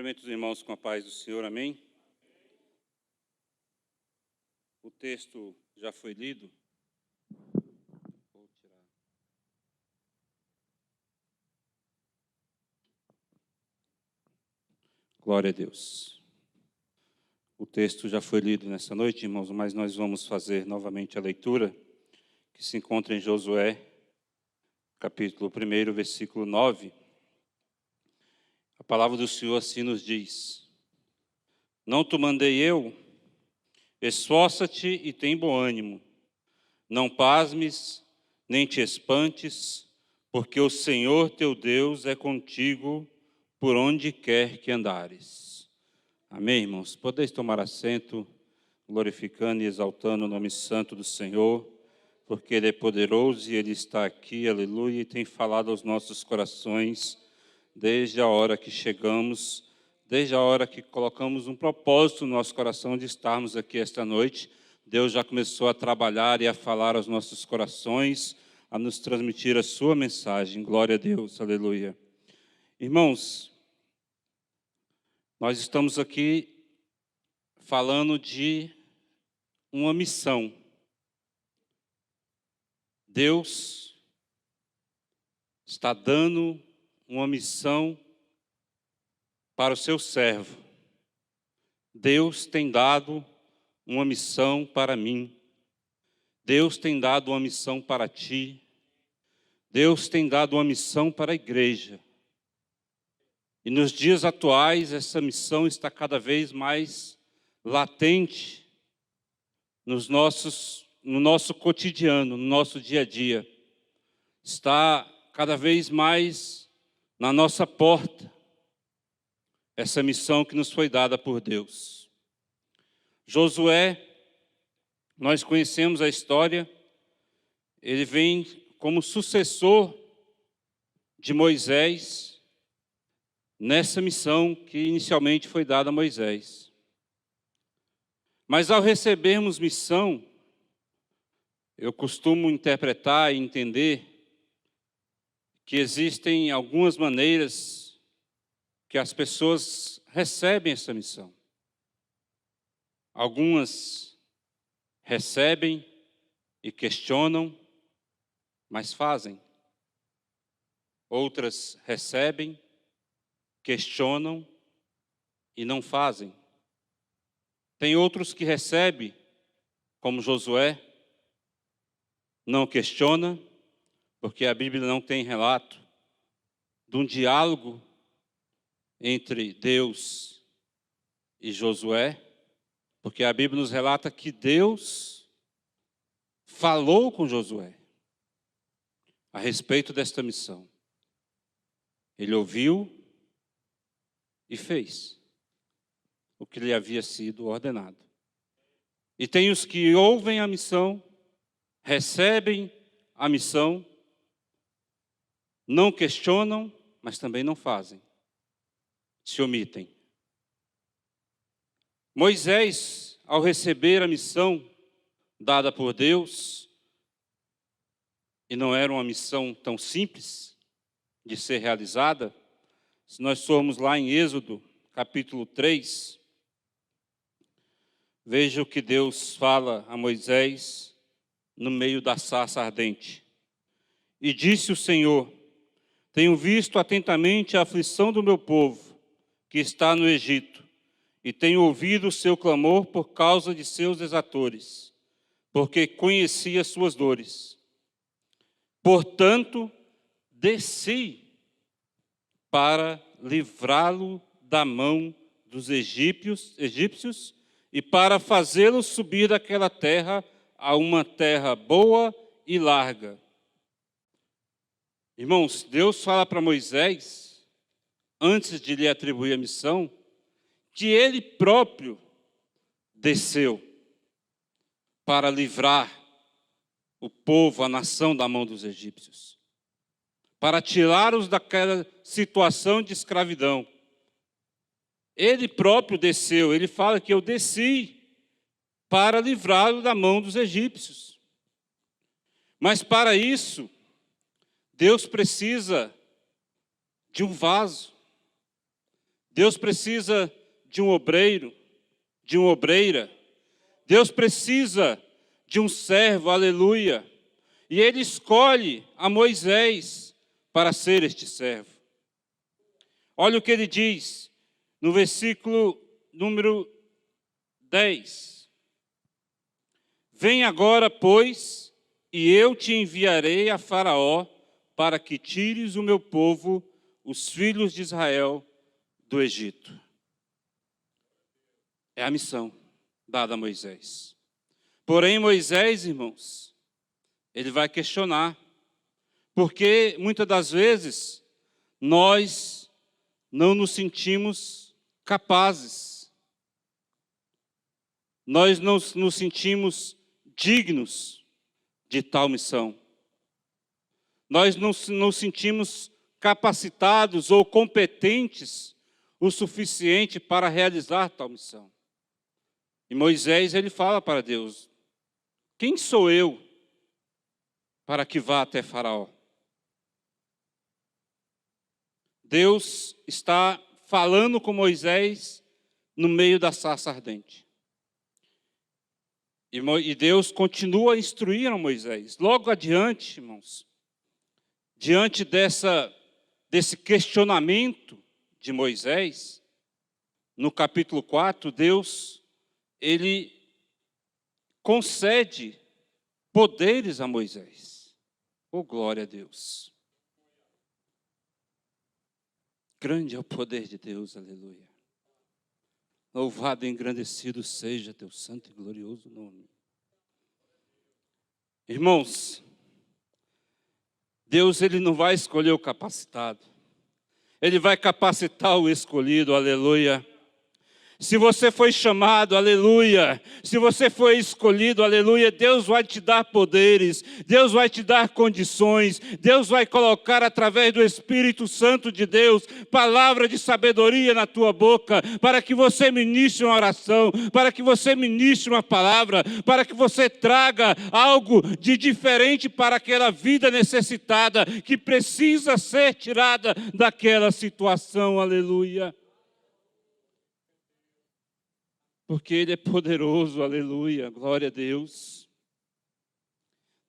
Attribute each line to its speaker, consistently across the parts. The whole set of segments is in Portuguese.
Speaker 1: Cumprimento os irmãos com a paz do Senhor, amém? O texto já foi lido. Vou tirar. Glória a Deus. O texto já foi lido nessa noite, irmãos, mas nós vamos fazer novamente a leitura, que se encontra em Josué, capítulo 1, versículo 9. A palavra do Senhor assim nos diz: Não te mandei eu? Esforça-te e tem bom ânimo. Não pasmes, nem te espantes, porque o Senhor teu Deus é contigo por onde quer que andares. Amém, irmãos? Podeis tomar assento, glorificando e exaltando o nome santo do Senhor, porque Ele é poderoso e Ele está aqui, aleluia, e tem falado aos nossos corações desde a hora que chegamos, desde a hora que colocamos um propósito no nosso coração de estarmos aqui esta noite. Deus já começou a trabalhar e a falar aos nossos corações, a nos transmitir a sua mensagem. Glória a Deus, aleluia. Irmãos, nós estamos aqui falando de uma missão. Deus está dando uma missão para o seu servo. Deus tem dado uma missão para mim. Deus tem dado uma missão para ti. Deus tem dado uma missão para a igreja. E nos dias atuais, essa missão está cada vez mais latente no nosso cotidiano, no nosso dia a dia. Está cada vez mais na nossa porta, essa missão que nos foi dada por Deus. Josué, nós conhecemos a história, ele vem como sucessor de Moisés nessa missão que inicialmente foi dada a Moisés. Mas ao recebermos missão, eu costumo interpretar e entender que existem algumas maneiras que as pessoas recebem essa missão. Algumas recebem e questionam, mas fazem. Outras recebem, questionam e não fazem. Tem outros que recebem, como Josué, não questiona, porque a Bíblia não tem relato de um diálogo entre Deus e Josué, porque a Bíblia nos relata que Deus falou com Josué a respeito desta missão. Ele ouviu e fez o que lhe havia sido ordenado. E tem os que ouvem a missão, recebem a missão, não questionam, mas também não fazem. Se omitem. Moisés, ao receber a missão dada por Deus, e não era uma missão tão simples de ser realizada, se nós formos lá em Êxodo, capítulo 3, veja o que Deus fala a Moisés no meio da sarça ardente. E disse o Senhor: Tenho visto atentamente a aflição do meu povo, que está no Egito, e tenho ouvido o seu clamor por causa de seus exatores, porque conheci as suas dores. Portanto, desci para livrá-lo da mão dos egípcios e para fazê-lo subir daquela terra a uma terra boa e larga. Irmãos, Deus fala para Moisés, antes de lhe atribuir a missão, que ele próprio desceu para livrar o povo, a nação da mão dos egípcios, para tirá-los daquela situação de escravidão. Ele próprio desceu, ele fala que eu desci para livrá-lo da mão dos egípcios. Mas para isso, Deus precisa de um vaso. Deus precisa de um obreiro, de uma obreira. Deus precisa de um servo, aleluia. E ele escolhe a Moisés para ser este servo. Olha o que ele diz no versículo número 10. Vem agora, pois, e eu te enviarei a Faraó para que tires o meu povo, os filhos de Israel, do Egito. É a missão dada a Moisés. Porém, Moisés, irmãos, ele vai questionar, porque muitas das vezes nós não nos sentimos capazes, nós não nos sentimos dignos de tal missão, nós não nos sentimos capacitados ou competentes o suficiente para realizar tal missão. E Moisés, ele fala para Deus: quem sou eu para que vá até Faraó? Deus está falando com Moisés no meio da sarça ardente. E Deus continua a instruir a Moisés. Logo adiante, irmãos, diante desse questionamento de Moisés, no capítulo 4, Deus, ele concede poderes a Moisés. Oh, glória a Deus. Grande é o poder de Deus, aleluia. Louvado e engrandecido seja teu santo e glorioso nome. Irmãos, Deus, ele não vai escolher o capacitado. Ele vai capacitar o escolhido, aleluia. Se você foi chamado, aleluia. Se você foi escolhido, aleluia. Deus vai te dar poderes. Deus vai te dar condições. Deus vai colocar através do Espírito Santo de Deus palavra de sabedoria na tua boca, para que você ministre uma oração, para que você ministre uma palavra, para que você traga algo de diferente para aquela vida necessitada que precisa ser tirada daquela situação, aleluia. Porque Ele é poderoso, aleluia, glória a Deus.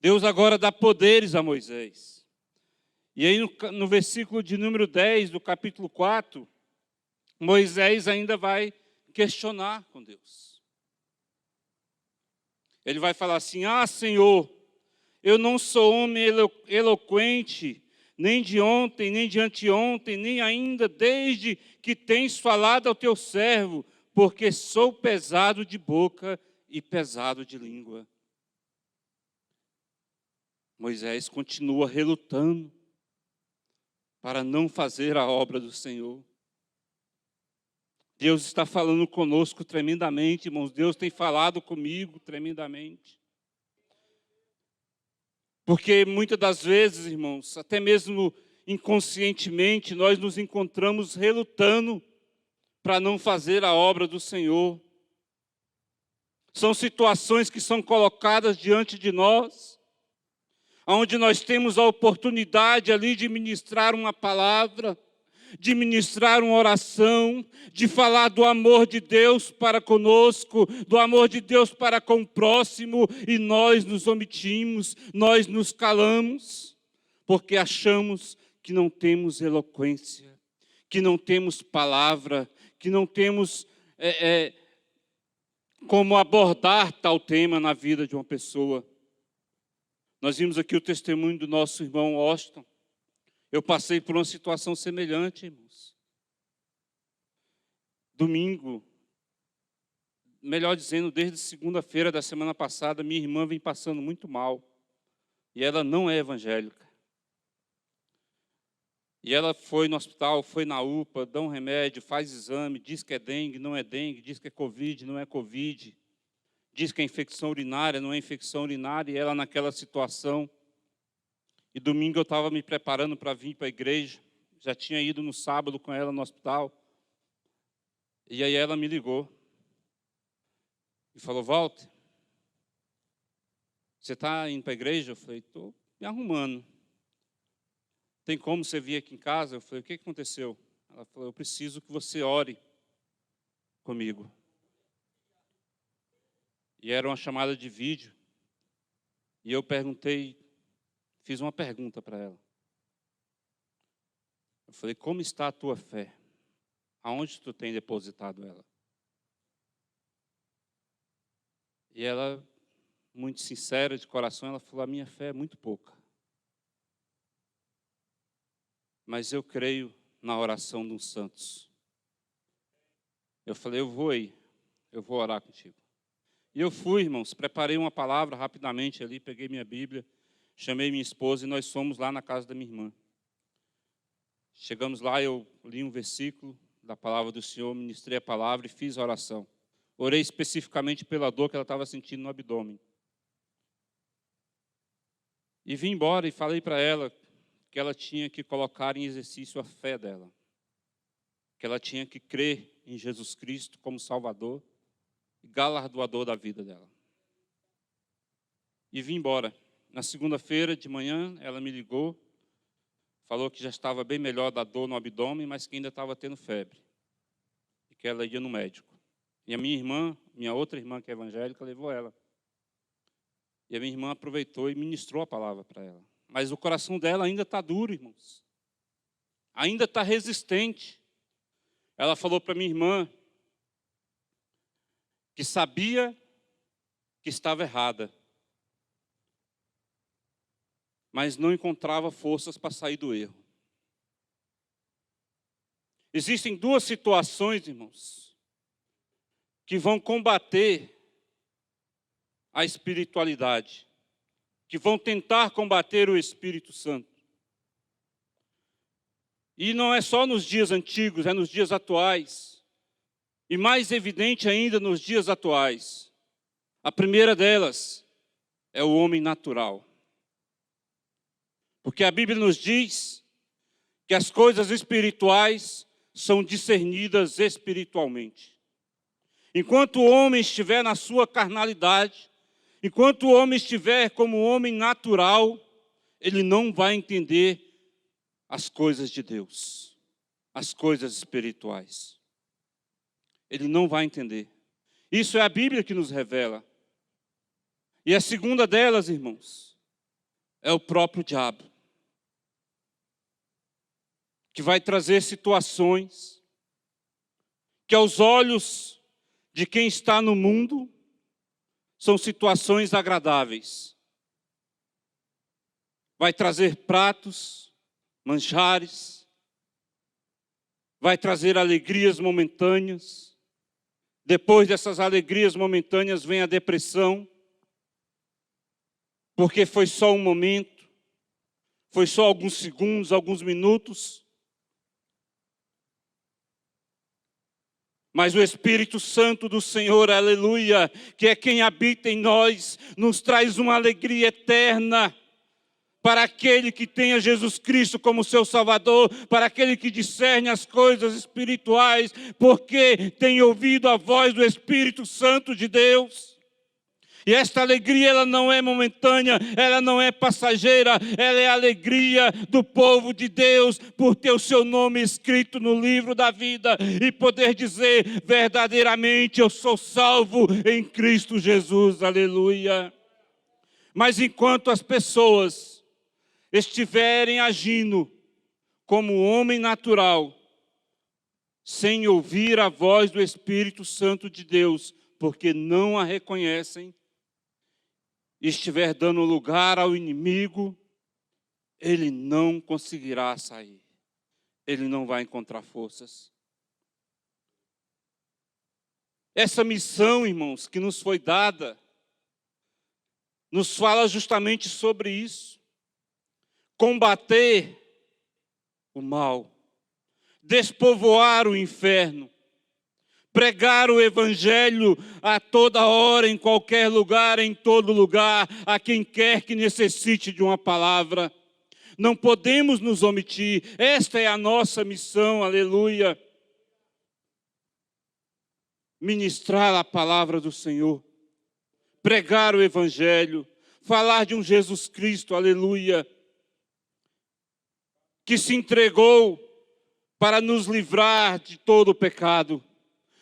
Speaker 1: Deus agora dá poderes a Moisés. E aí no versículo de número 10 do capítulo 4, Moisés ainda vai questionar com Deus. Ele vai falar assim: ah, Senhor, eu não sou homem eloquente, nem de ontem, nem de anteontem, nem ainda desde que tens falado ao teu servo, porque sou pesado de boca e pesado de língua. Moisés continua relutando para não fazer a obra do Senhor. Deus está falando conosco tremendamente, irmãos. Deus tem falado comigo tremendamente. Porque muitas das vezes, irmãos, até mesmo inconscientemente, nós nos encontramos relutando para não fazer a obra do Senhor. São situações que são colocadas diante de nós, onde nós temos a oportunidade ali de ministrar uma palavra, de ministrar uma oração, de falar do amor de Deus para conosco, do amor de Deus para com o próximo, e nós nos omitimos, nós nos calamos, porque achamos que não temos eloquência, que não temos palavra, que não temos como abordar tal tema na vida de uma pessoa. Nós vimos aqui o testemunho do nosso irmão Austin. Eu passei por uma situação semelhante, irmãos. Domingo, melhor dizendo, desde segunda-feira da semana passada, minha irmã vem passando muito mal. E ela não é evangélica. E ela foi no hospital, foi na UPA, dá um remédio, faz exame, diz que é dengue, não é dengue, diz que é Covid, não é Covid, diz que é infecção urinária, não é infecção urinária, e ela naquela situação. E domingo eu estava me preparando para vir para a igreja, já tinha ido no sábado com ela no hospital, e aí ela me ligou e falou: Walter, você está indo para a igreja? Eu falei: estou me arrumando. Tem como você vir aqui em casa? Eu falei: o que aconteceu? Ela falou, eu preciso que você ore comigo. E era uma chamada de vídeo. E eu fiz uma pergunta para ela. Eu falei, como está a tua fé? Aonde tu tem depositado ela? E ela, muito sincera, de coração, ela falou, a minha fé é muito pouca. Mas eu creio na oração dos santos. Eu falei, eu vou orar contigo. E eu fui, irmãos, preparei uma palavra rapidamente ali, peguei minha Bíblia, chamei minha esposa e nós fomos lá na casa da minha irmã. Chegamos lá, eu li um versículo da palavra do Senhor, ministrei a palavra e fiz a oração. Orei especificamente pela dor que ela estava sentindo no abdômen. E vim embora e falei para ela que ela tinha que colocar em exercício a fé dela. Que ela tinha que crer em Jesus Cristo como Salvador e galardoador da vida dela. E vim embora. Na segunda-feira de manhã, ela me ligou, falou que já estava bem melhor da dor no abdômen, mas que ainda estava tendo febre. E que ela ia no médico. E a minha irmã, minha outra irmã que é evangélica, levou ela. E a minha irmã aproveitou e ministrou a palavra para ela. Mas o coração dela ainda está duro, irmãos. Ainda está resistente. Ela falou para minha irmã que sabia que estava errada, mas não encontrava forças para sair do erro. Existem duas situações, irmãos, que vão combater a espiritualidade, que vão tentar combater o Espírito Santo. E não é só nos dias antigos, é nos dias atuais. E mais evidente ainda nos dias atuais. A primeira delas é o homem natural. Porque a Bíblia nos diz que as coisas espirituais são discernidas espiritualmente. Enquanto o homem estiver na sua carnalidade, enquanto o homem estiver como homem natural, ele não vai entender as coisas de Deus, as coisas espirituais. Ele não vai entender. Isso é a Bíblia que nos revela. E a segunda delas, irmãos, é o próprio diabo, que vai trazer situações que aos olhos de quem está no mundo são situações agradáveis. Vai trazer pratos, manjares, vai trazer alegrias momentâneas. Depois dessas alegrias momentâneas vem a depressão, porque foi só um momento, foi só alguns segundos, alguns minutos. Mas o Espírito Santo do Senhor, aleluia, que é quem habita em nós, nos traz uma alegria eterna para aquele que tenha Jesus Cristo como seu Salvador, para aquele que discerne as coisas espirituais, porque tem ouvido a voz do Espírito Santo de Deus. E esta alegria, ela não é momentânea, ela não é passageira, ela é a alegria do povo de Deus, por ter o seu nome escrito no livro da vida, e poder dizer, verdadeiramente eu sou salvo em Cristo Jesus, aleluia. Mas enquanto as pessoas estiverem agindo como homem natural, sem ouvir a voz do Espírito Santo de Deus, porque não a reconhecem, estiver dando lugar ao inimigo, ele não conseguirá sair. Ele não vai encontrar forças. Essa missão, irmãos, que nos foi dada, nos fala justamente sobre isso. Combater o mal, despovoar o inferno, pregar o Evangelho a toda hora, em qualquer lugar, em todo lugar, a quem quer que necessite de uma palavra. Não podemos nos omitir, esta é a nossa missão, aleluia. Ministrar a palavra do Senhor, pregar o Evangelho, falar de um Jesus Cristo, aleluia, que se entregou para nos livrar de todo o pecado,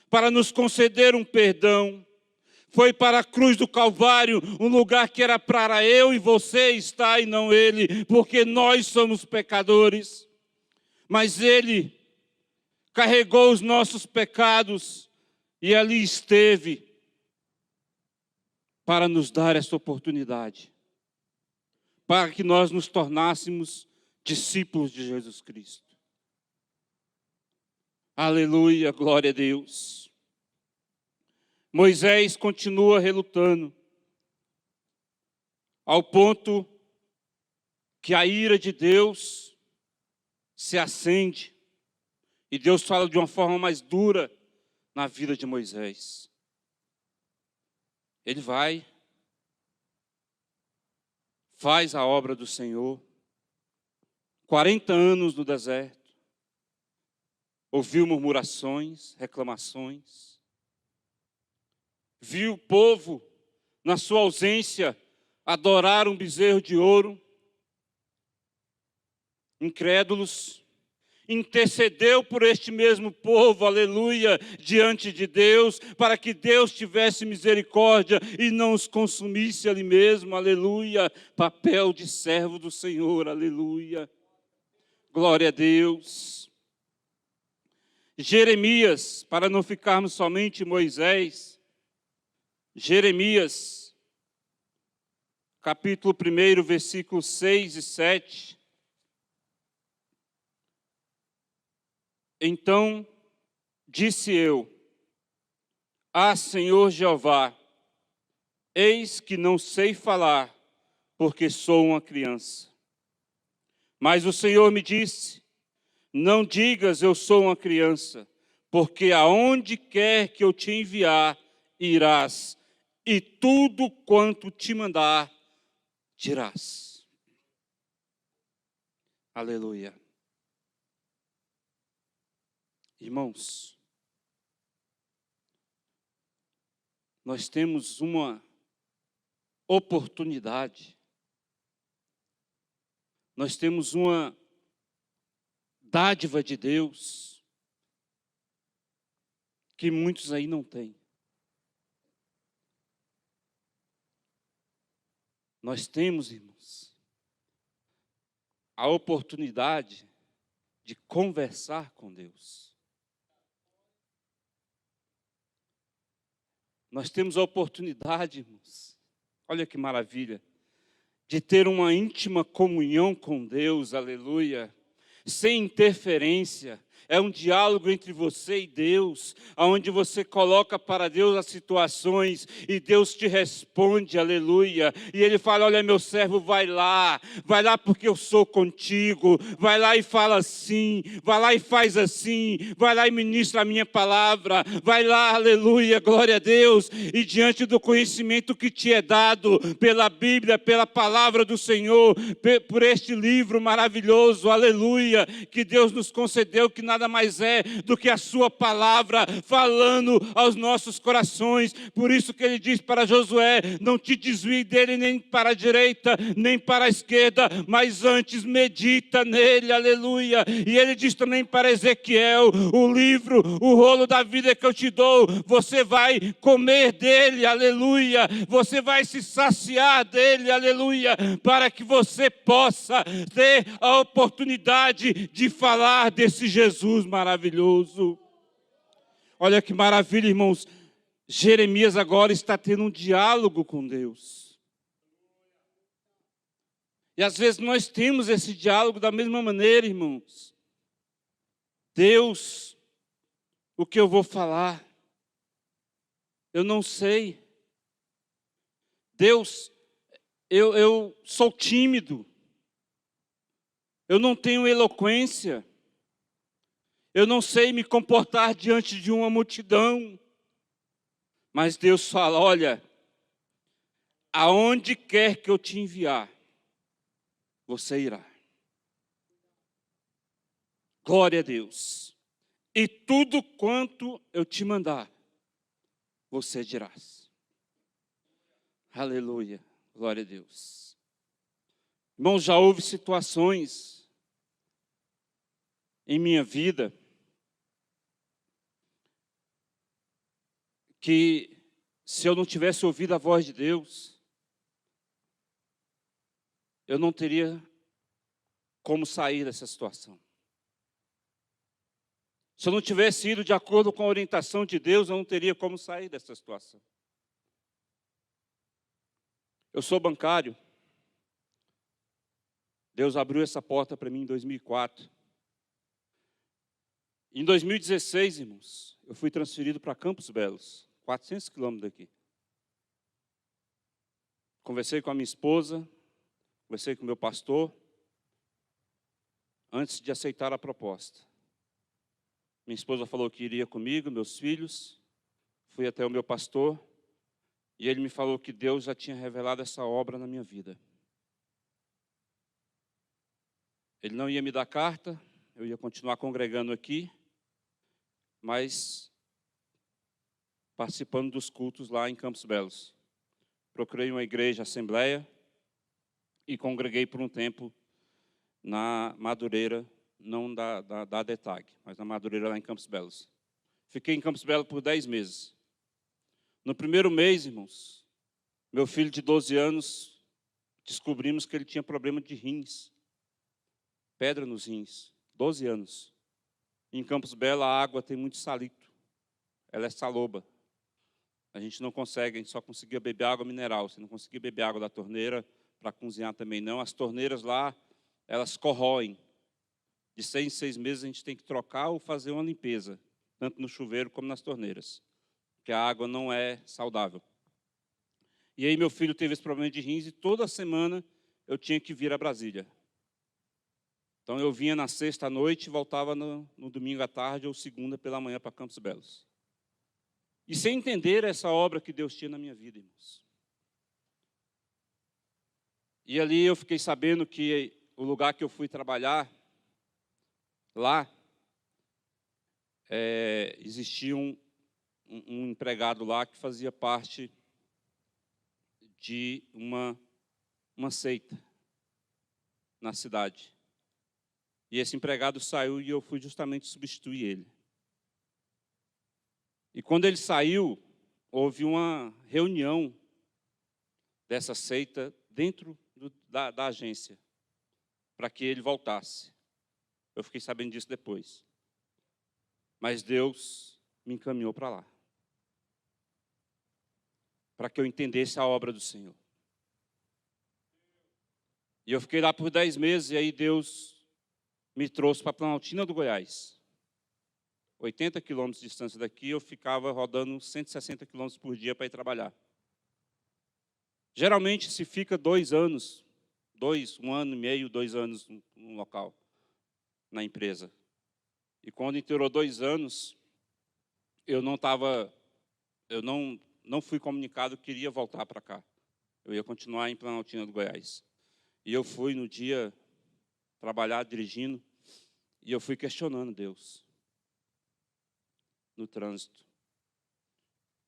Speaker 1: para nos conceder um perdão. Foi para a cruz do Calvário, um lugar que era para eu e você estar e não ele, porque nós somos pecadores. Mas ele carregou os nossos pecados e ali esteve para nos dar essa oportunidade, para que nós nos tornássemos discípulos de Jesus Cristo. Aleluia, glória a Deus. Moisés continua relutando, ao ponto que a ira de Deus se acende, e Deus fala de uma forma mais dura na vida de Moisés. Ele vai, faz a obra do Senhor, 40 anos no deserto, ouviu murmurações, reclamações, viu o povo, na sua ausência, adorar um bezerro de ouro, incrédulos, intercedeu por este mesmo povo, aleluia, diante de Deus, para que Deus tivesse misericórdia e não os consumisse ali mesmo, aleluia, papel de servo do Senhor, aleluia, glória a Deus. Jeremias, para não ficarmos somente em Moisés, Jeremias, capítulo 1, versículos 6 e 7. Então disse eu: Ah, Senhor Jeová, eis que não sei falar, porque sou uma criança. Mas o Senhor me disse: Não digas eu sou uma criança, porque aonde quer que eu te enviar, irás, e tudo quanto te mandar, dirás. Aleluia. Irmãos, nós temos uma oportunidade, nós temos uma dádiva de Deus que muitos aí não têm. Nós temos, irmãos, a oportunidade de conversar com Deus. Nós temos a oportunidade, irmãos, olha que maravilha, de ter uma íntima comunhão com Deus, aleluia, sem interferência. É um diálogo entre você e Deus, onde você coloca para Deus as situações e Deus te responde, aleluia. E Ele fala: olha, meu servo, vai lá porque eu sou contigo. Vai lá e fala assim, vai lá e faz assim, vai lá e ministra a minha palavra. Vai lá, aleluia, glória a Deus. E diante do conhecimento que te é dado pela Bíblia, pela palavra do Senhor, por este livro maravilhoso, aleluia, que Deus nos concedeu, que nada mais é do que a sua palavra falando aos nossos corações. Por isso que ele diz para Josué: não te desvie dele nem para a direita, nem para a esquerda, mas antes medita nele, aleluia. E ele diz também para Ezequiel: o livro, o rolo da vida que eu te dou, você vai comer dele, aleluia. Você vai se saciar dele, aleluia, para que você possa ter a oportunidade de falar desse Jesus maravilhoso. Olha que maravilha, irmãos. Jeremias agora está tendo um diálogo com Deus. E às vezes nós temos esse diálogo da mesma maneira, irmãos. Deus, o que eu vou falar? Eu não sei. Deus, eu sou tímido. Eu não tenho eloquência. Eu não sei me comportar diante de uma multidão. Mas Deus fala: olha, aonde quer que eu te enviar, você irá. Glória a Deus. E tudo quanto eu te mandar, você dirás. Aleluia. Glória a Deus. Irmãos, já houve situações em minha vida que, se eu não tivesse ouvido a voz de Deus, eu não teria como sair dessa situação. Se eu não tivesse ido de acordo com a orientação de Deus, eu não teria como sair dessa situação. Eu sou bancário. Deus abriu essa porta para mim em 2004. Em 2016, irmãos, eu fui transferido para Campos Belos, 400 quilômetros daqui. Conversei com a minha esposa, conversei com o meu pastor, antes de aceitar a proposta. Minha esposa falou que iria comigo, meus filhos. Fui até o meu pastor e ele me falou que Deus já tinha revelado essa obra na minha vida. Ele não ia me dar carta, eu ia continuar congregando aqui, mas participando dos cultos lá em Campos Belos. Procurei uma igreja, assembleia, e congreguei por um tempo na Madureira, não da DETAG, mas na Madureira lá em Campos Belos. Fiquei em Campos Belos por 10 meses. No primeiro mês, irmãos, meu filho de 12 anos, descobrimos que ele tinha problema de rins. Pedra nos rins, 12 anos. Em Campos Belos a água tem muito salito. Ela é saloba. A gente não consegue, a gente só conseguia beber água mineral. Você não conseguia beber água da torneira para cozinhar também não. As torneiras lá, elas corroem. De 6 em 6 meses a gente tem que trocar ou fazer uma limpeza, tanto no chuveiro como nas torneiras, porque a água não é saudável. E aí meu filho teve esse problema de rins e toda semana eu tinha que vir a Brasília. Então eu vinha na sexta à noite e voltava no domingo à tarde ou segunda pela manhã para Campos Belos. E sem entender essa obra que Deus tinha na minha vida, irmãos. E ali eu fiquei sabendo que o lugar que eu fui trabalhar, lá, existia um empregado lá que fazia parte de uma seita na cidade. E esse empregado saiu e eu fui justamente substituir ele. E quando ele saiu, houve uma reunião dessa seita dentro da agência, para que ele voltasse. Eu fiquei sabendo disso depois. Mas Deus me encaminhou para lá, para que eu entendesse a obra do Senhor. E eu fiquei lá por 10 meses, e aí Deus me trouxe para Planaltina do Goiás. 80 quilômetros de distância daqui, eu ficava rodando 160 quilômetros por dia para ir trabalhar. Geralmente se fica 2 anos, 1 ano e meio, 2 anos no local, na empresa. E quando inteirou 2 anos, eu não fui comunicado que queria voltar para cá. Eu ia continuar em Planaltina do Goiás. E eu fui no dia trabalhar dirigindo, e eu fui questionando Deus no trânsito.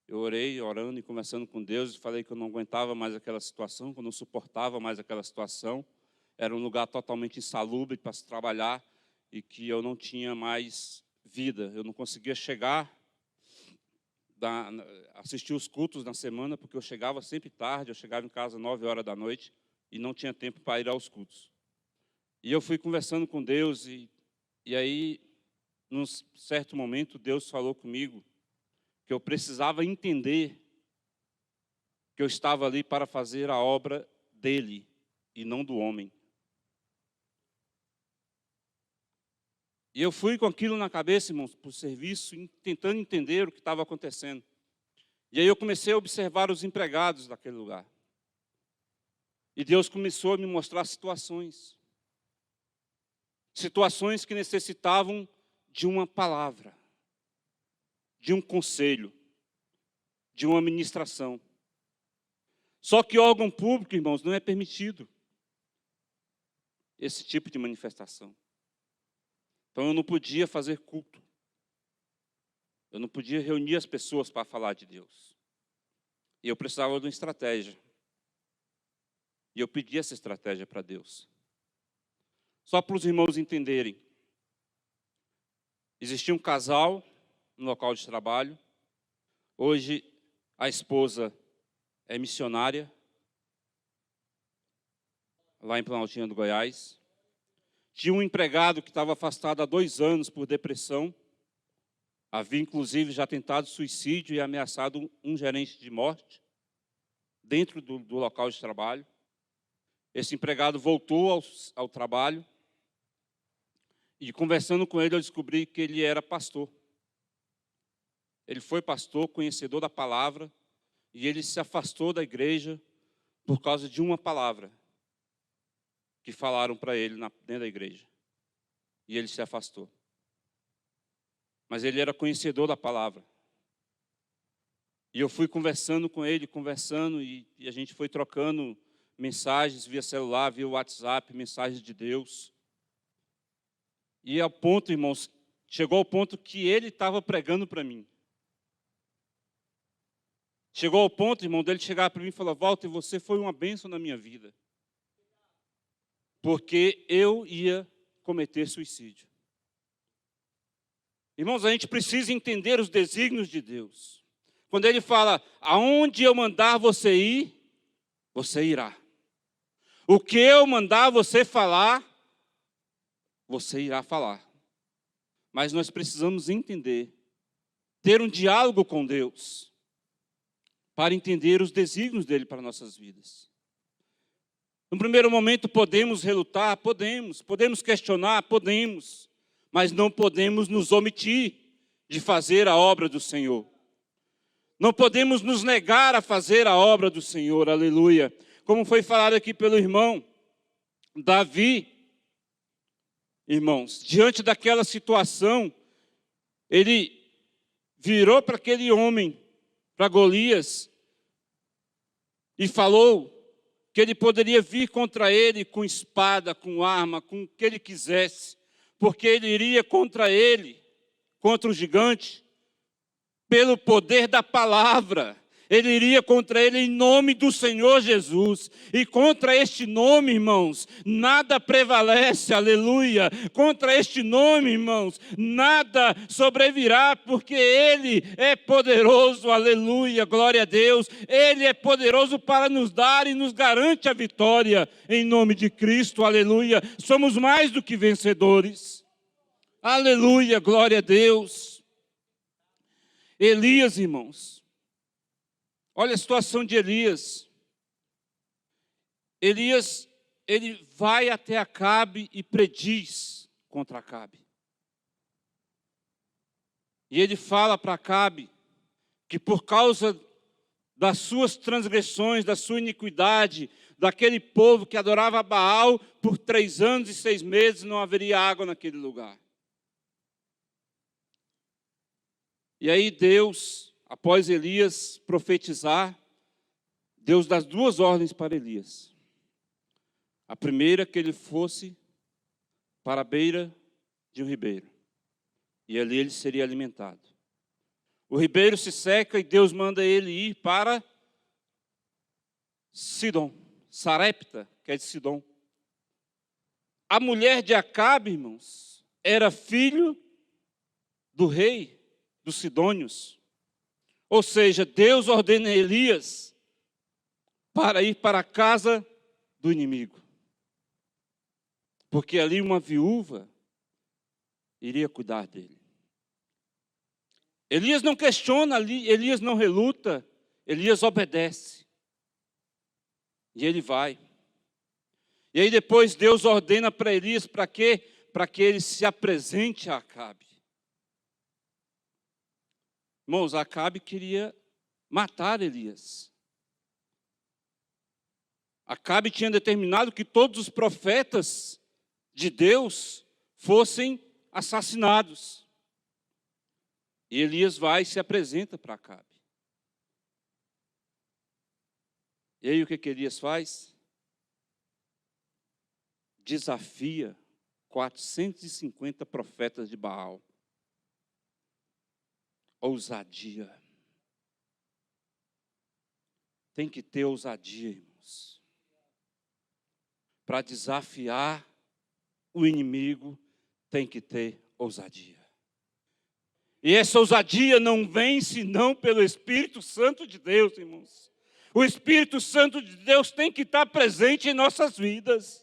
Speaker 1: Eu orei, orando e conversando com Deus, e falei que eu não aguentava mais aquela situação, que eu não suportava mais aquela situação. Era um lugar totalmente insalubre para se trabalhar e que eu não tinha mais vida. Eu não conseguia chegar, assistir os cultos na semana, porque eu chegava sempre tarde, eu chegava em casa às 9 horas da noite e não tinha tempo para ir aos cultos. E eu fui conversando com Deus e aí, num certo momento, Deus falou comigo que eu precisava entender que eu estava ali para fazer a obra dele e não do homem. E eu fui com aquilo na cabeça, irmãos, para o serviço, tentando entender o que estava acontecendo. E aí eu comecei a observar os empregados daquele lugar. E Deus começou a me mostrar situações. Situações que necessitavam de uma palavra, de um conselho, de uma ministração. Só que órgão público, irmãos, não é permitido esse tipo de manifestação. Então eu não podia fazer culto. Eu não podia reunir as pessoas para falar de Deus. E eu precisava de uma estratégia. E eu pedi essa estratégia para Deus. Só para os irmãos entenderem. Existia um casal no local de trabalho. Hoje a esposa é missionária lá em Planaltina do Goiás. Tinha um empregado que estava afastado há 2 anos por depressão. Havia, inclusive, já tentado suicídio e ameaçado um gerente de morte dentro do local de trabalho. Esse empregado voltou ao trabalho e, conversando com ele, eu descobri que ele era pastor. Ele foi pastor, conhecedor da palavra, e ele se afastou da igreja por causa de uma palavra que falaram para ele dentro da igreja. E ele se afastou. Mas ele era conhecedor da palavra. E eu fui conversando com ele, e a gente foi trocando mensagens via celular, via WhatsApp, mensagens de Deus. E ao ponto, irmãos, chegou ao ponto que ele estava pregando para mim. Chegou ao ponto, irmão, dele chegar para mim e falar: Walter, você foi uma bênção na minha vida. Porque eu ia cometer suicídio. Irmãos, a gente precisa entender os desígnios de Deus. Quando ele fala: aonde eu mandar você ir, você irá. O que eu mandar você falar, você irá falar. Mas nós precisamos entender, ter um diálogo com Deus, para entender os desígnios dele para nossas vidas. No primeiro momento podemos relutar, podemos questionar, mas não podemos nos omitir de fazer a obra do Senhor. Não podemos nos negar a fazer a obra do Senhor, aleluia. Como foi falado aqui pelo irmão Davi, irmãos, diante daquela situação, ele virou para aquele homem, para Golias, e falou que ele poderia vir contra ele com espada, com arma, com o que ele quisesse, porque ele iria contra ele, contra o gigante, pelo poder da palavra. Ele iria contra ele em nome do Senhor Jesus. E contra este nome, irmãos, nada prevalece, aleluia. Contra este nome, irmãos, nada sobrevirá, porque Ele é poderoso, aleluia, glória a Deus. Ele é poderoso para nos dar e nos garante a vitória, em nome de Cristo, aleluia. Somos mais do que vencedores. Aleluia, glória a Deus. Elias, irmãos. Olha a situação de Elias. Elias, ele vai até Acabe e prediz contra Acabe. E ele fala para Acabe que por causa das suas transgressões, da sua iniquidade, daquele povo que adorava Baal, por 3 anos e 6 meses não haveria água naquele lugar. E aí Deus, após Elias profetizar, Deus dá 2 ordens para Elias. A primeira, que ele fosse para a beira de um ribeiro. E ali ele seria alimentado. O ribeiro se seca e Deus manda ele ir para Sidom, Sarepta, que é de Sidom. A mulher de Acabe, irmãos, era filho do rei dos Sidônios. Ou seja, Deus ordena Elias para ir para a casa do inimigo. Porque ali uma viúva iria cuidar dele. Elias não questiona ali, Elias não reluta, Elias obedece. E ele vai. E aí depois Deus ordena para Elias para quê? Para que ele se apresente a Acabe. Irmãos, Acabe queria matar Elias. Acabe tinha determinado que todos os profetas de Deus fossem assassinados. E Elias vai e se apresenta para Acabe. E aí o que Elias faz? Desafia 450 profetas de Baal. Ousadia. Tem que ter ousadia, irmãos. Para desafiar o inimigo, tem que ter ousadia. E essa ousadia não vem senão pelo Espírito Santo de Deus, irmãos. O Espírito Santo de Deus tem que estar presente em nossas vidas,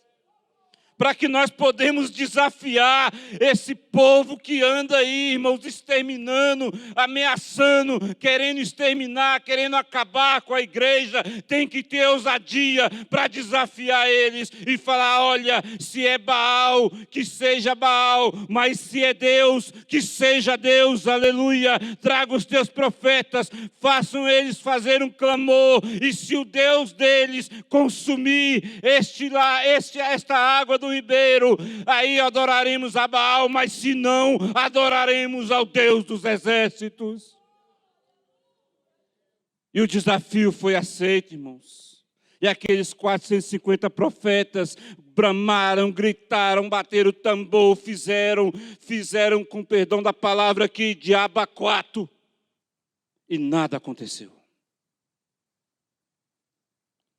Speaker 1: para que nós podemos desafiar esse povo que anda aí, irmãos, exterminando, ameaçando, querendo exterminar, querendo acabar com a igreja. Tem que ter ousadia para desafiar eles e falar: olha, se é Baal, que seja Baal, mas se é Deus, que seja Deus, aleluia. Traga os teus profetas, façam eles fazer um clamor, e se o Deus deles consumir esta água do ribeiro, aí adoraremos a Baal, mas se não, adoraremos ao Deus dos exércitos. E o desafio foi aceito, irmãos. E aqueles 450 profetas bramaram, gritaram, bateram o tambor, fizeram com perdão da palavra aqui, de abacuato. E nada aconteceu.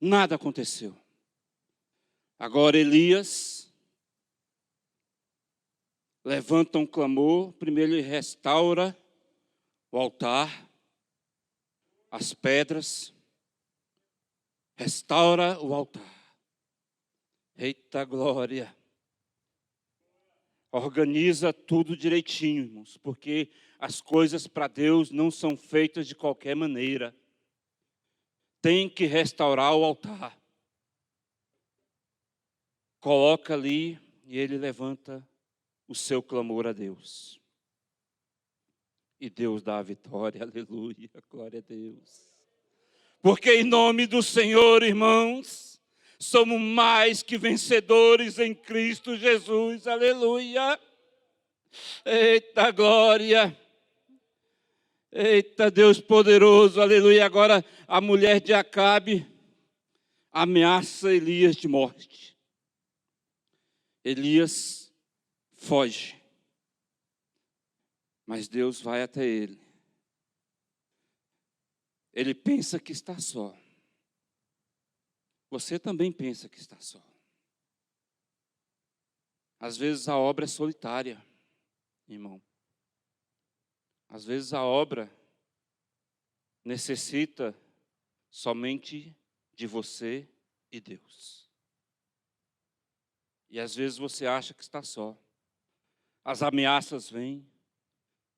Speaker 1: Nada aconteceu. Agora Elias levanta um clamor. Primeiro ele restaura o altar, as pedras, restaura o altar. Eita glória! Organiza tudo direitinho, irmãos, porque as coisas para Deus não são feitas de qualquer maneira. Tem que restaurar o altar. Coloca ali e ele levanta o seu clamor a Deus. E Deus dá a vitória, aleluia, glória a Deus. Porque em nome do Senhor, irmãos, somos mais que vencedores em Cristo Jesus, aleluia. Eita glória, eita Deus poderoso, aleluia. Agora a mulher de Acabe ameaça Elias de morte. Elias foge, mas Deus vai até ele. Ele pensa que está só. Você também pensa que está só. Às vezes a obra é solitária, irmão. Às vezes a obra necessita somente de você e Deus. E às vezes você acha que está só. As ameaças vêm,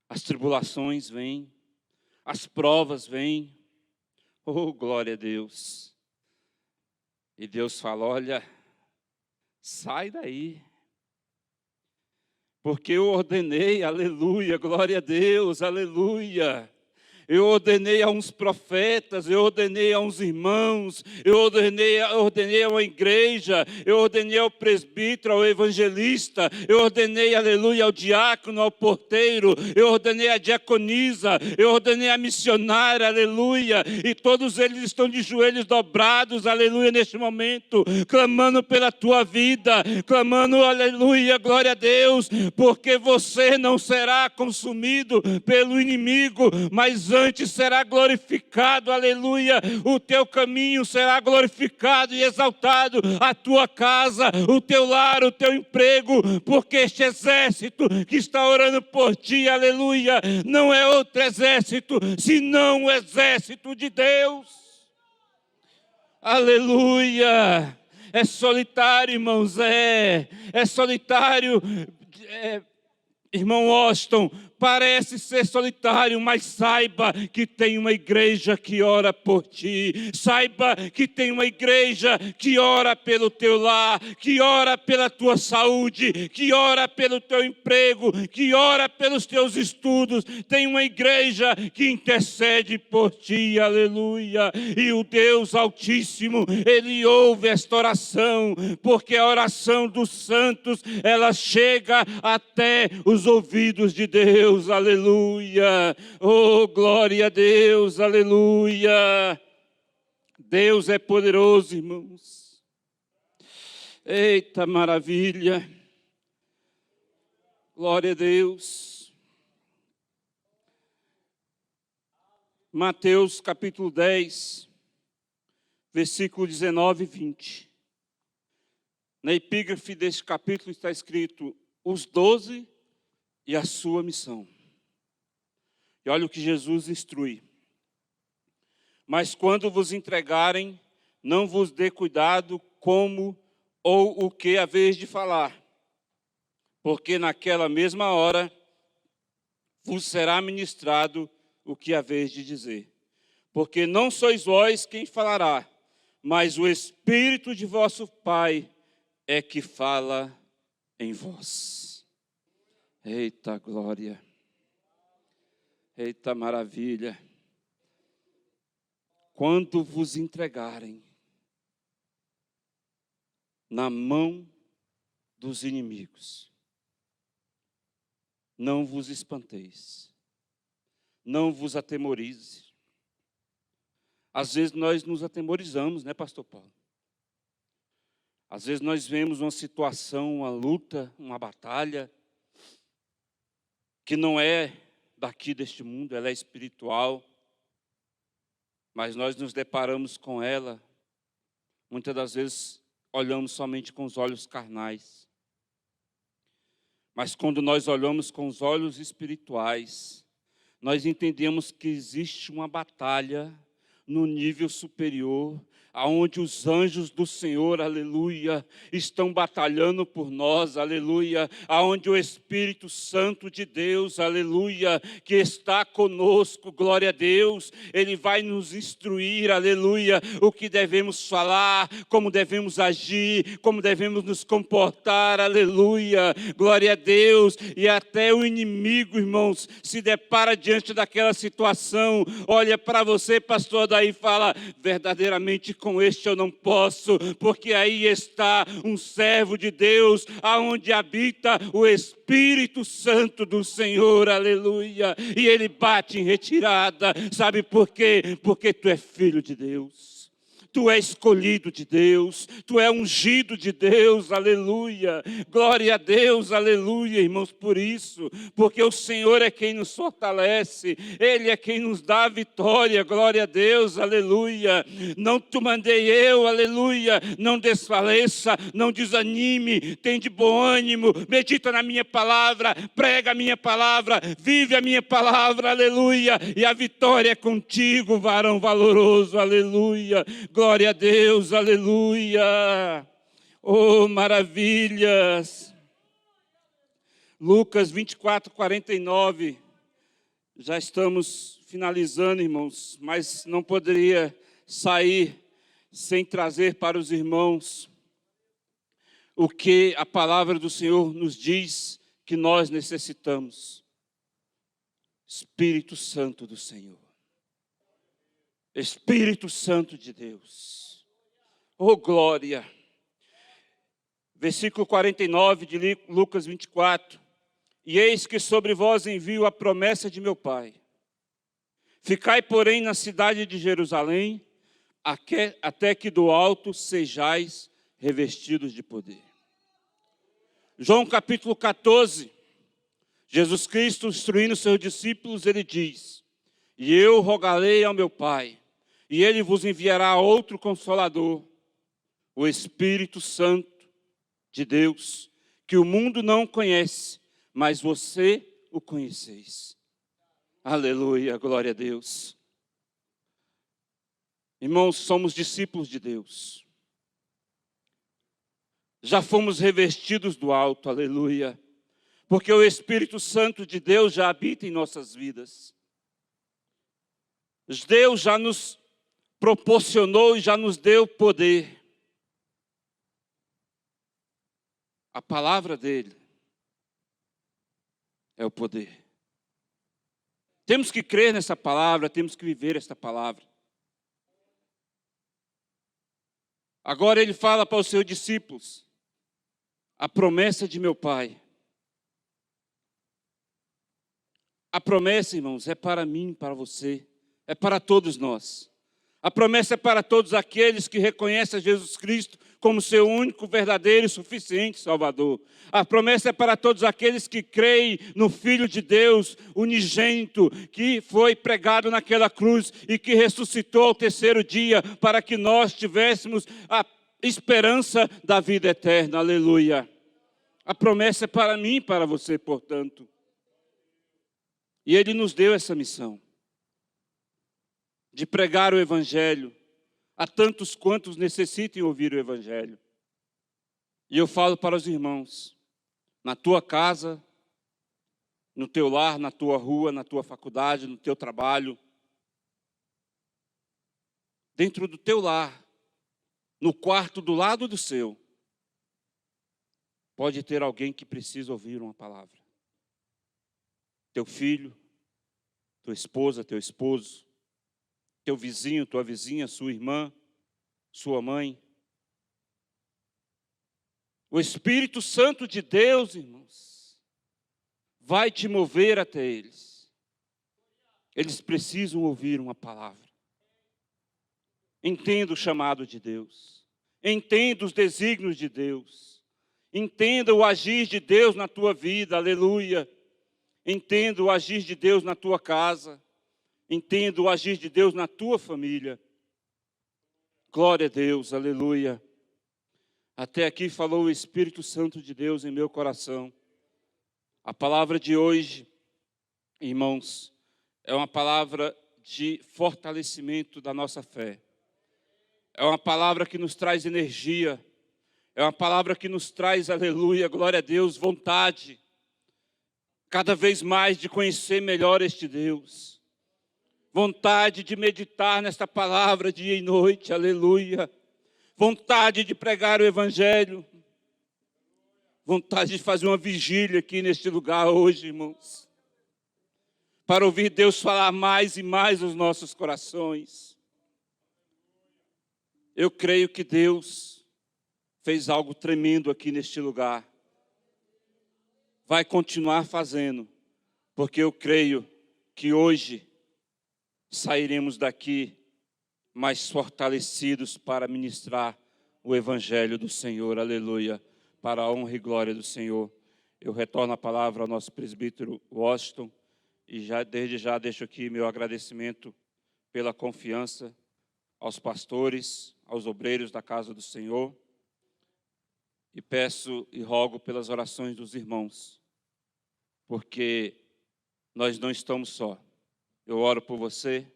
Speaker 1: as tribulações vêm, as provas vêm. Oh, glória a Deus. E Deus fala: olha, sai daí. Porque eu ordenei, aleluia, glória a Deus, aleluia. Eu ordenei a uns profetas, eu ordenei a uns irmãos, eu ordenei a uma igreja, eu ordenei ao presbítero, ao evangelista, eu ordenei, aleluia, ao diácono, ao porteiro, eu ordenei a diaconisa, eu ordenei a missionária, aleluia, e todos eles estão de joelhos dobrados, aleluia, neste momento, clamando pela tua vida, clamando, aleluia, glória a Deus, porque você não será consumido pelo inimigo, mas antes será glorificado, aleluia, o teu caminho será glorificado e exaltado, a tua casa, o teu lar, o teu emprego, porque este exército que está orando por ti, aleluia, não é outro exército, senão o exército de Deus, aleluia. É solitário, irmãos, é solitário, irmão Austin, parece ser solitário, mas saiba que tem uma igreja que ora por ti. Saiba que tem uma igreja que ora pelo teu lar, que ora pela tua saúde, que ora pelo teu emprego, que ora pelos teus estudos. Tem uma igreja que intercede por ti, aleluia. E o Deus Altíssimo, Ele ouve esta oração, porque a oração dos santos, ela chega até os ouvidos de Deus. Aleluia, oh glória a Deus, aleluia. Deus é poderoso, irmãos. Eita maravilha, glória a Deus. Mateus capítulo 10, versículo 19 e 20. Na epígrafe deste capítulo está escrito: os 12 e a sua missão. E olha o que Jesus instrui. Mas quando vos entregarem, não vos dê cuidado como ou o que haveis de falar, porque naquela mesma hora vos será ministrado o que haveis de dizer. Porque não sois vós quem falará, mas o Espírito de vosso Pai é que fala em vós. Eita glória! Eita maravilha! Quando vos entregarem na mão dos inimigos, não vos espanteis, não vos atemorize. Às vezes nós nos atemorizamos, né, pastor Paulo? Às vezes nós vemos uma situação, uma luta, uma batalha, que não é daqui deste mundo, ela é espiritual, mas nós nos deparamos com ela, muitas das vezes olhamos somente com os olhos carnais. Mas quando nós olhamos com os olhos espirituais, nós entendemos que existe uma batalha no nível superior, aonde os anjos do Senhor, aleluia, estão batalhando por nós, aleluia, aonde o Espírito Santo de Deus, aleluia, que está conosco, glória a Deus, Ele vai nos instruir, aleluia, o que devemos falar, como devemos agir, como devemos nos comportar, aleluia, glória a Deus, e até o inimigo, irmãos, se depara diante daquela situação, olha para você, pastor, daí fala, verdadeiramente com este eu não posso, porque aí está um servo de Deus, aonde habita o Espírito Santo do Senhor, aleluia, e ele bate em retirada, sabe por quê? Porque tu é filho de Deus. Tu é escolhido de Deus, tu é ungido de Deus, aleluia, glória a Deus, aleluia, irmãos, por isso, porque o Senhor é quem nos fortalece, Ele é quem nos dá a vitória, glória a Deus, aleluia, não te mandei eu, aleluia, não desfaleça, não desanime, tem de bom ânimo, medita na minha palavra, prega a minha palavra, vive a minha palavra, aleluia, e a vitória é contigo, varão valoroso, aleluia, glória a Deus, aleluia. Oh, maravilhas. Lucas 24, 49. Já estamos finalizando, irmãos, mas não poderia sair sem trazer para os irmãos o que a palavra do Senhor nos diz que nós necessitamos. Espírito Santo do Senhor. Espírito Santo de Deus, oh glória, versículo 49 de Lucas 24, e eis que sobre vós envio a promessa de meu Pai, ficai porém na cidade de Jerusalém, até que do alto sejais revestidos de poder. João capítulo 14, Jesus Cristo instruindo seus discípulos, ele diz, e eu rogarei ao meu Pai, e Ele vos enviará outro Consolador, o Espírito Santo de Deus, que o mundo não conhece, mas você o conheceis. Aleluia, glória a Deus. Irmãos, somos discípulos de Deus. Já fomos revestidos do alto, aleluia. Porque o Espírito Santo de Deus já habita em nossas vidas. Deus já nos proporcionou e já nos deu poder. A palavra dele é o poder. Temos que crer nessa palavra, temos que viver esta palavra. Agora ele fala para os seus discípulos, a promessa de meu Pai. A promessa, irmãos, é para mim, para você, é para todos nós. A promessa é para todos aqueles que reconhecem a Jesus Cristo como seu único, verdadeiro e suficiente Salvador. A promessa é para todos aqueles que creem no Filho de Deus, unigênito, que foi pregado naquela cruz e que ressuscitou ao terceiro dia para que nós tivéssemos a esperança da vida eterna. Aleluia. A promessa é para mim e para você, portanto. E Ele nos deu essa missão de pregar o Evangelho a tantos quantos necessitem ouvir o Evangelho. E eu falo para os irmãos, na tua casa, no teu lar, na tua rua, na tua faculdade, no teu trabalho, dentro do teu lar, no quarto do lado do seu, pode ter alguém que precisa ouvir uma palavra. Teu filho, tua esposa, teu esposo, teu vizinho, tua vizinha, sua irmã, sua mãe. O Espírito Santo de Deus, irmãos, vai te mover até eles. Eles precisam ouvir uma palavra. Entenda o chamado de Deus. Entenda os desígnios de Deus. Entenda o agir de Deus na tua vida, aleluia. Entenda o agir de Deus na tua casa. Entenda o agir de Deus na tua família. Glória a Deus, aleluia. Até aqui falou o Espírito Santo de Deus em meu coração. A palavra de hoje, irmãos, é uma palavra de fortalecimento da nossa fé. É uma palavra que nos traz energia. É uma palavra que nos traz, aleluia, glória a Deus, vontade. Cada vez mais de conhecer melhor este Deus. Vontade de meditar nesta palavra dia e noite, aleluia. Vontade de pregar o Evangelho. Vontade de fazer uma vigília aqui neste lugar hoje, irmãos. Para ouvir Deus falar mais e mais aos nossos corações. Eu creio que Deus fez algo tremendo aqui neste lugar. Vai continuar fazendo, porque eu creio que hoje sairemos daqui mais fortalecidos para ministrar o Evangelho do Senhor, aleluia, para a honra e glória do Senhor. Eu retorno a palavra ao nosso presbítero Washington e desde já deixo aqui meu agradecimento pela confiança aos pastores, aos obreiros da casa do Senhor, e peço e rogo pelas orações dos irmãos, porque nós não estamos só. Eu oro por você,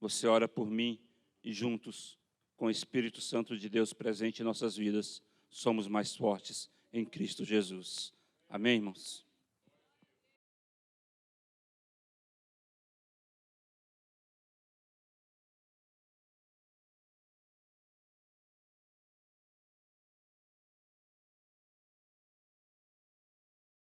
Speaker 1: você ora por mim, e juntos, com o Espírito Santo de Deus presente em nossas vidas, somos mais fortes em Cristo Jesus. Amém, irmãos?